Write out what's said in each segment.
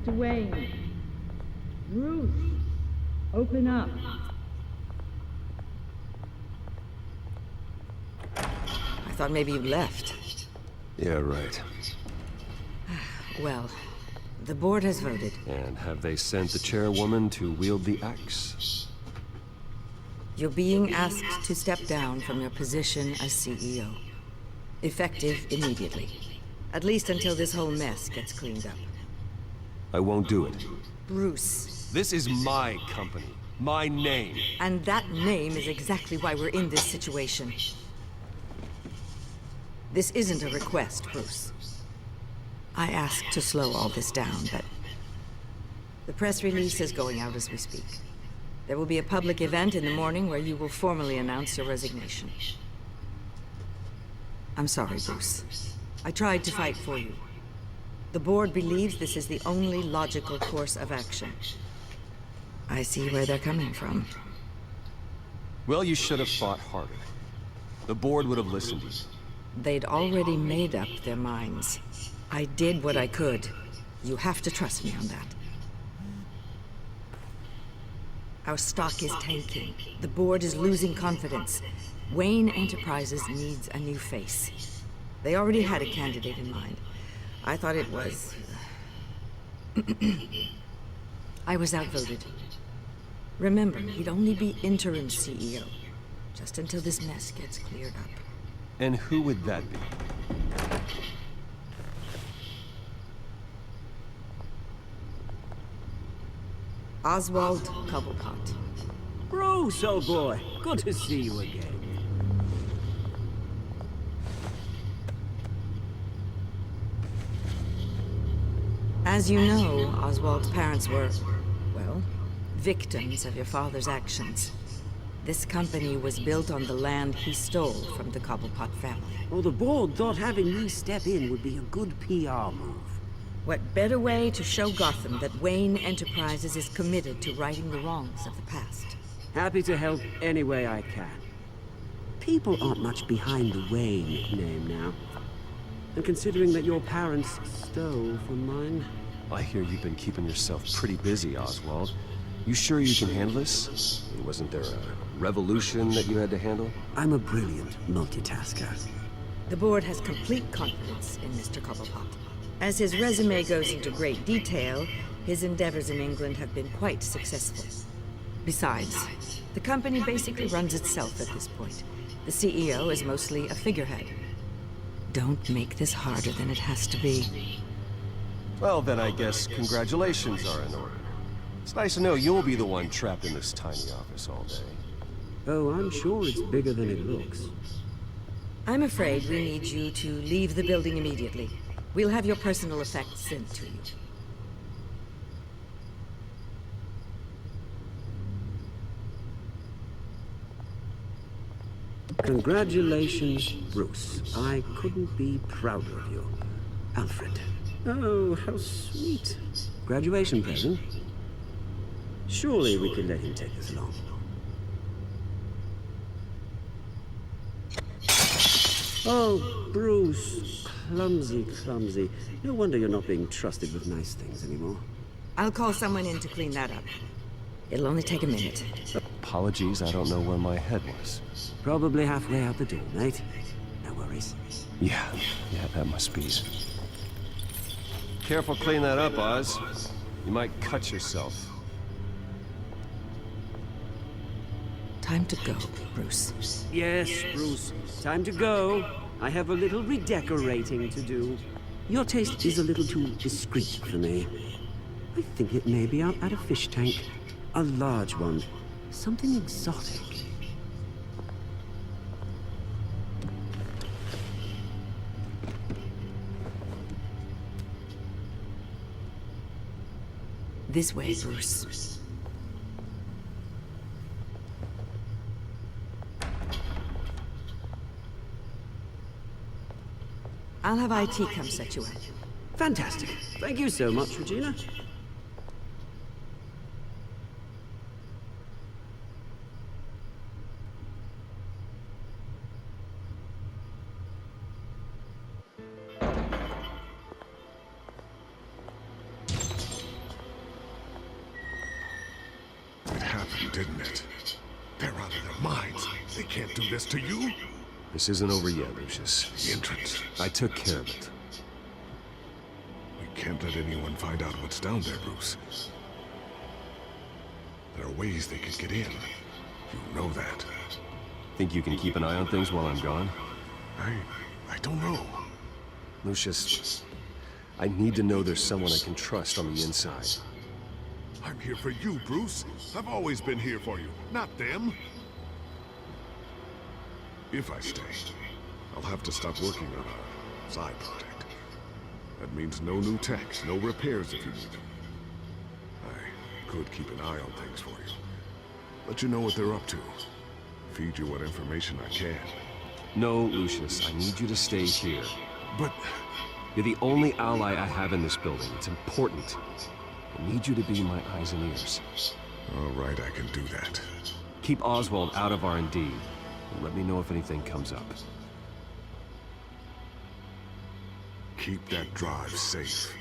Mr. Wayne. Bruce, open up. I thought maybe you left. Yeah, right. Well, the board has voted. And have they sent the chairwoman to wield the axe? You're being asked to step down from your position as CEO. Effective immediately. At least until this whole mess gets cleaned up. I won't do it. Bruce. This is my company. My name. And that name is exactly why we're in this situation. This isn't a request, Bruce. I asked to slow all this down, but the press release is going out as we speak. There will be a public event in the morning where you will formally announce your resignation. I'm sorry, Bruce. I tried to fight for you. The board believes this is the only logical course of action. I see where they're coming from. Well, you should have fought harder. The board would have listened to you. They'd already made up their minds. I did what I could. You have to trust me on that. Our stock is tanking. The board is losing confidence. Wayne Enterprises needs a new face. They already had a candidate in mind. I thought it was... I was outvoted. Remember, he'd only be interim CEO, just until this mess gets cleared up. And who would that be? Oswald Cobblepot. Bruce, old boy. Good to see you again. As you know, Oswald's parents were, well, victims of your father's actions. This company was built on the land he stole from the Cobblepot family. Well, the board thought having me step in would be a good PR move. What better way to show Gotham that Wayne Enterprises is committed to righting the wrongs of the past? Happy to help any way I can. People aren't much behind the Wayne name now. And considering that your parents stole from mine... I hear you've been keeping yourself pretty busy, Oswald. You sure you can handle this? Wasn't there a revolution that you had to handle? I'm a brilliant multitasker. The board has complete confidence in Mr. Cobblepot. As his resume goes into great detail, his endeavors in England have been quite successful. Besides, the company basically runs itself at this point. The CEO is mostly a figurehead. Don't make this harder than it has to be. Well, then I guess congratulations are in order. It's nice to know you'll be the one trapped in this tiny office all day. Oh, I'm sure it's bigger than it looks. I'm afraid we need you to leave the building immediately. We'll have your personal effects sent to you. Congratulations, Bruce. I couldn't be prouder of you. Alfred. Oh, how sweet. Graduation present? Surely we could let him take this along. Oh, Bruce. Clumsy, clumsy. No wonder you're not being trusted with nice things anymore. I'll call someone in to clean that up. It'll only take a minute. Apologies, I don't know where my head was. Probably halfway out the door, mate. No worries. Yeah, that must be it. Careful clean that up, Oz. You might cut yourself. Time to go, Bruce. Yes, Bruce. Time to go. I have a little redecorating to do. Your taste is a little too discreet for me. I think it may be out at a fish tank. A large one. Something exotic. This way, Bruce. I'll have IT come set you up. Fantastic. Thank you so much, Regina. didn't it? They're out of their minds. They can't do this to you. This isn't over yet, Lucius. The entrance. I took care of it. We can't let anyone find out what's down there, Bruce. There are ways they could get in. You know that. Think you can keep an eye on things while I'm gone? I don't know. Lucius, I need to know there's someone I can trust on the inside. I'm here for you, Bruce. I've always been here for you, not them. If I stay, I'll have to stop working on a side project. That means no new techs, no repairs if you need them. I could keep an eye on things for you. Let you know what they're up to. Feed you what information I can. No, Lucius, I need you to stay here. But You're the only ally I have in this building. It's important. I need you to be my eyes and ears. all right, I can do that. Keep Oswald out of R&D, and let me know if anything comes up. Keep that drive safe.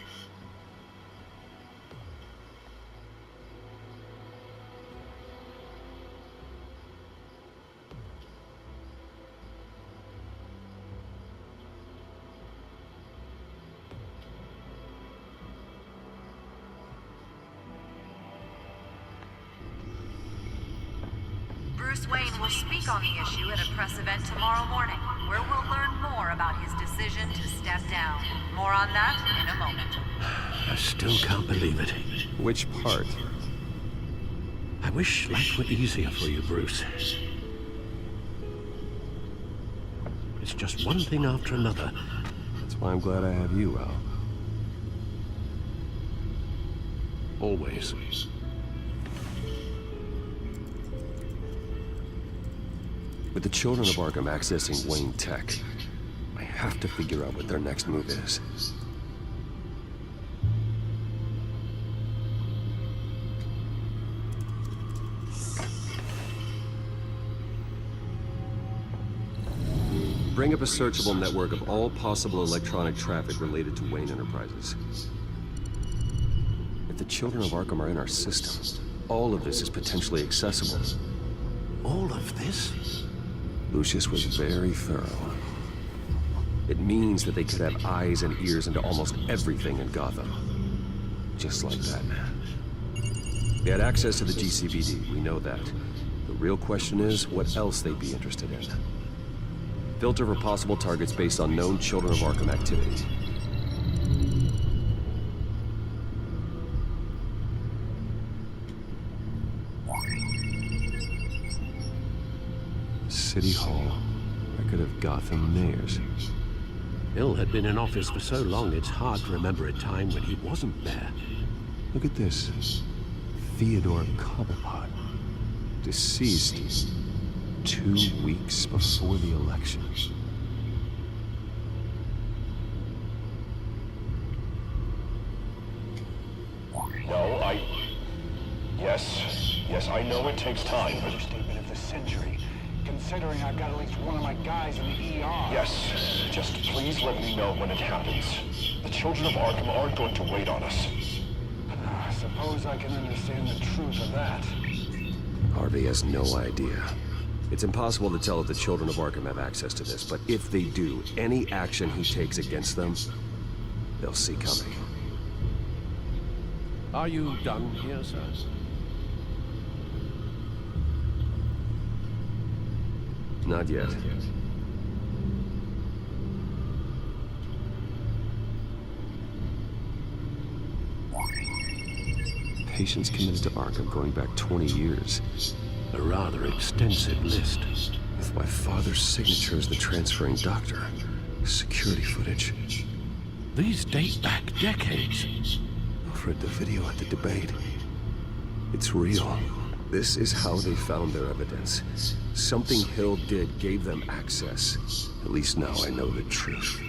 Bruce Wayne will speak on the issue at a press event tomorrow morning, where we'll learn more about his decision to step down. More on that in a moment. I still can't believe it. Which part? I wish life were easier for you, Bruce. It's just one thing after another. That's why I'm glad I have you, Al. Always. With the children of Arkham accessing Wayne Tech, I have to figure out what their next move is. Bring up a searchable network of all possible electronic traffic related to Wayne Enterprises. If the children of Arkham are in our system, all of this is potentially accessible. All of this? Lucius was very thorough. It means that they could have eyes and ears into almost everything in Gotham. Just like that. They had access to the GCPD, we know that. The real question is, what else they'd be interested in. Filter for possible targets based on known Children of Arkham activity. City Hall. Record of Gotham mayors. Bill had been in office for so long, it's hard to remember a time when he wasn't there. Look at this. Theodore Cobblepot. Deceased 2 weeks before the election. No, Yes, I know it takes time, but... Understatement of the century, considering I've got at least one of my guys in the ER. Yes, just please let me know when it happens. The children of Arkham aren't going to wait on us. I suppose I can understand the truth of that. Harvey has no idea. It's impossible to tell if the children of Arkham have access to this, but if they do, any action he takes against them, they'll see coming. Are you done here, sir? Not yet. Patients committed to Arkham going back 20 years. A rather extensive list. With my father's signature as the transferring doctor. Security footage. These date back decades. I've read the video at the debate. It's real. This is how they found their evidence. Something Hill did gave them access. At least now I know the truth.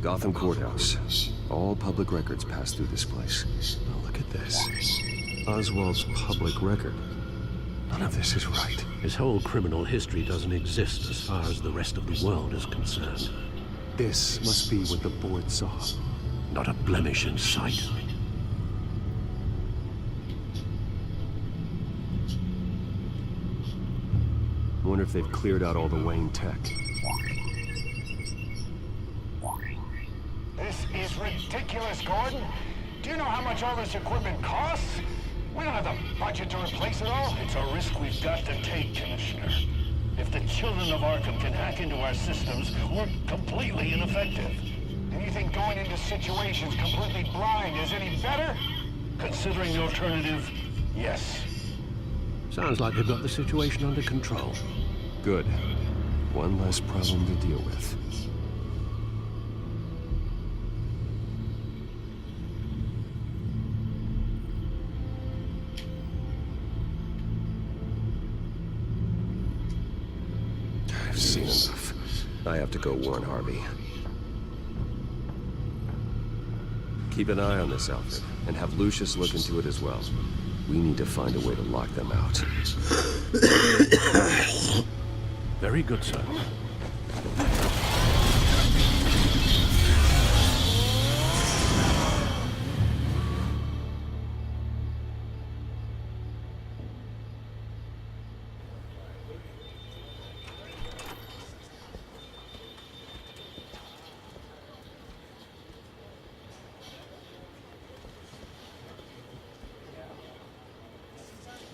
Gotham Courthouse. All public records pass through this place. Oh, look at this. Oswald's public record. None of this is right. His whole criminal history doesn't exist as far as the rest of the world is concerned. This must be what the board saw. Not a blemish in sight. I wonder if they've cleared out all the Wayne tech. This is ridiculous, Gordon. Do you know how much all this equipment costs? We don't have the budget to replace it all. It's a risk we've got to take, Commissioner. If the children of Arkham can hack into our systems, we're completely ineffective. And you think going into situations completely blind is any better? Considering the alternative, yes. Sounds like they've got the situation under control. Good. One less problem to deal with. I've seen enough. I have to go warn Harvey. Keep an eye on this outfit, and have Lucius look into it as well. We need to find a way to lock them out. Very good, sir.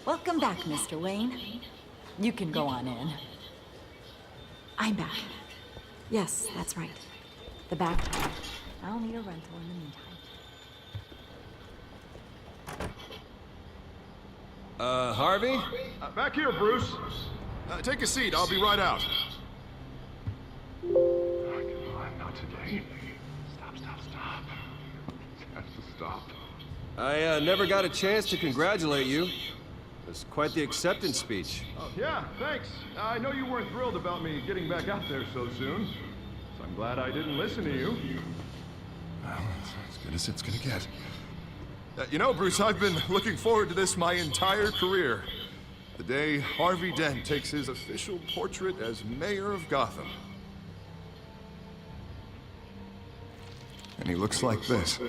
Welcome back, Mr. Wayne. You can go on in. I'm back. Yes, that's right. The back. I'll need a rental in the meantime. Harvey? Back here, Bruce. Take a seat. I'll be right out. Come on, not today. Stop. It has to stop. I never got a chance to congratulate you. It was quite the acceptance speech. Oh, yeah, thanks. I know you weren't thrilled about me getting back out there so soon, so I'm glad I didn't listen to you. Well, it's as good as it's gonna get. You know, Bruce, I've been looking forward to this my entire career. The day Harvey Dent takes his official portrait as mayor of Gotham. And he looks like this.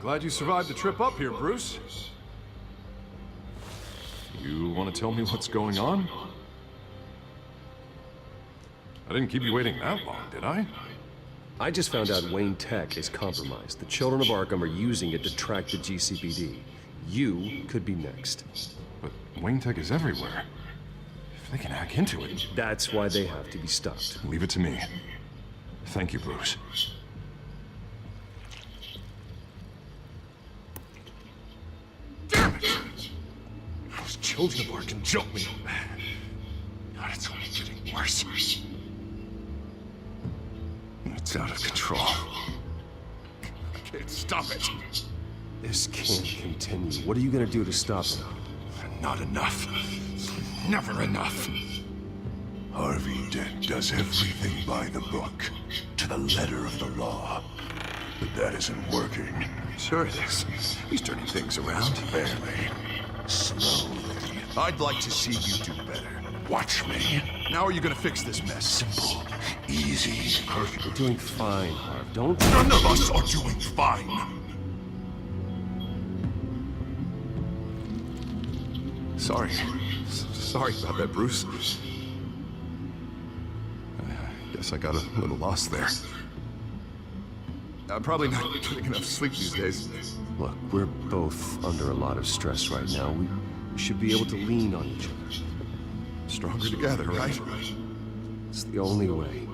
Glad you survived the trip up here, Bruce. You want to tell me what's going on? I didn't keep you waiting that long, did I? I just found out Wayne Tech is compromised. The children of Arkham are using it to track the GCPD. You could be next. But Wayne Tech is everywhere. If they can hack into it... That's why they have to be stopped. Leave it to me. Thank you, Bruce. Damn it! Those children of Arkham jumped me. God, it's only getting worse. It's out of control. I can't stop it. This can't continue. What are you gonna do to stop it? Not enough. Never enough. Harvey Dent does everything by the book, to the letter of the law. But that isn't working. Sure it is. He's turning things around. Barely. Slowly. I'd like to see you do better. Watch me. How are you gonna fix this mess? Simple. Easy. Perfect. We're doing fine, Harv. Don't... None of us are doing fine. Sorry. Sorry about that, Bruce. I guess I got a little lost there. I'm probably not getting enough sleep these days. Look, we're both under a lot of stress right now. We should be able to lean on each other. Stronger together, right? It's the only way.